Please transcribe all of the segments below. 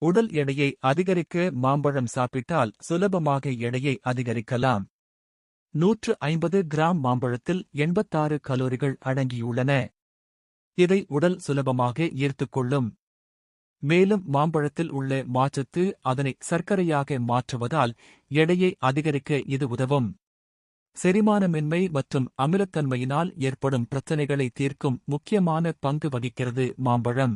உடல் எடையை அதிகரிக்க மாம்பழம் சாப்பிட்டால் சுலபமாக எடையை அதிகரிக்கலாம். 150 கிராம் மாம்பழத்தில் 86 கலோரிகள் அடங்கியுள்ளன. இதை உடல் சுலபமாக ஈர்த்துக்கொள்ளும். மேலும் மாம்பழத்தில் உள்ள மாச்சத்து அதனை சர்க்கரையாக மாற்றுவதால் எடையை அதிகரிக்க இது உதவும். செரிமானமின்மை மற்றும் அமிலத்தன்மையினால் ஏற்படும் பிரச்சனைகளை தீர்க்கும் முக்கியமான பங்கு வகிக்கிறது மாம்பழம்.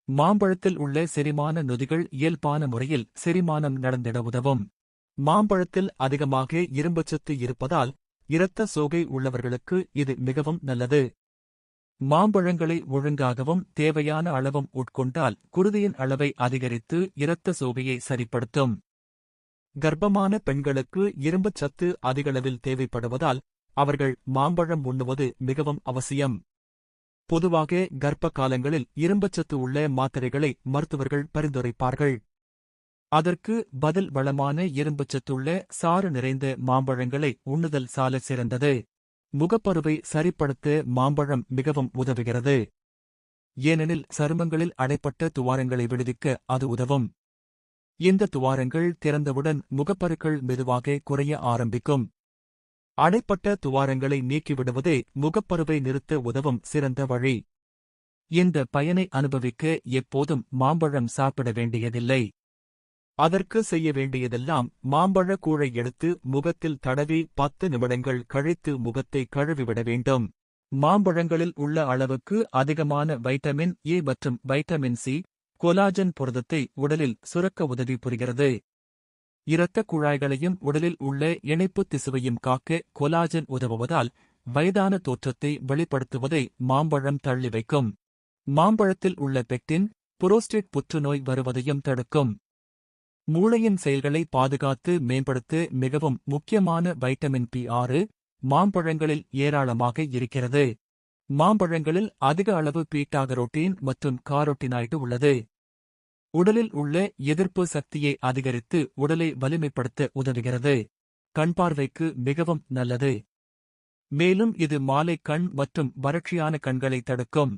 மாம்பழத்தில் உள்ள செரிமான நொதிகள் இயல்பான முறையில் செரிமானம் நடந்திட உதவும். மாம்பழத்தில் அதிகமாக இரும்புச்சத்து இருப்பதால் இரத்த சோகை உள்ளவர்களுக்கு இது மிகவும் நல்லது. மாம்பழங்களை ஒழுங்காகவும் தேவையான அளவும் உட்கொண்டால் குருதியின் அளவை அதிகரித்து இரத்த சோகையை சரிப்படுத்தும். கர்ப்பமான பெண்களுக்கு இரும்புச் சத்து அதிகளவில் தேவைப்படுவதால் அவர்கள் மாம்பழம் உண்ணுவது மிகவும் அவசியம். பொதுவாக கர்ப்ப காலங்களில் இரும்புச்சத்து உள்ள மாத்திரைகளை மருத்துவர்கள் பரிந்துரைப்பார்கள். அதற்கு பதில் வளமான இரும்புச்சத்துள்ள சாறு நிறைந்த மாம்பழங்களை உண்ணுதல் சால சிறந்தது. முகப்பருவை சரிப்படுத்த மாம்பழம் மிகவும் உதவுகிறது. ஏனெனில் சருமங்களில் அடைப்பட்ட துவாரங்களை விடுவிக்க அது உதவும். இந்த துவாரங்கள் திறந்தவுடன் முகப்பருக்கள் மெதுவாக குறைய ஆரம்பிக்கும். அடைப்பட்ட துவாரங்களை நீக்கிவிடுவதே முகப்பருவை நிறுத்த உதவும் சிறந்த வழி. இந்த பயனை அனுபவிக்க எப்போதும் மாம்பழம் சாப்பிட வேண்டியதில்லை. அதற்கு செய்ய வேண்டியதெல்லாம் மாம்பழ கூழை எடுத்து முகத்தில் தடவி 10 நிமிடங்கள் கழித்து முகத்தை கழுவிவிட வேண்டும். மாம்பழங்களில் உள்ள அளவுக்கு அதிகமான வைட்டமின் ஏ மற்றும் வைட்டமின் சி, கொலாஜன் புரதத்தை உடலில் சுரக்க உதவி புரிகிறது. இரத்தக் குழாய்களையும் உடலில் உள்ள இணைப்புத் திசுவையும் காக்க கொலாஜன் உதவுவதால் வயதான தோற்றத்தை வெளிப்படுத்துவதை மாம்பழம் தள்ளி வைக்கும். மாம்பழத்தில் உள்ள பெக்டின், புரோஸ்டேட் புற்றுநோய் வருவதையும் தடுக்கும். மூளையின் செயல்களை பாதுகாத்து மேம்படுத்த மிகவும் முக்கியமான வைட்டமின் பி6 மாம்பழங்களில் ஏராளமாக இருக்கிறது. மாம்பழங்களில் அதிக அளவு பீட்டாகரோட்டீன் மற்றும் காரோட்டினாய்டு உள்ளது. உடலில் உள்ள எதிர்ப்பு சக்தியை அதிகரித்து உடலை வலிமைப்படுத்த உதவுகிறது. கண் பார்வைக்கு மிகவும் நல்லது. மேலும் இது மாலை கண் மற்றும் வறட்சியான கண்களை தடுக்கும்.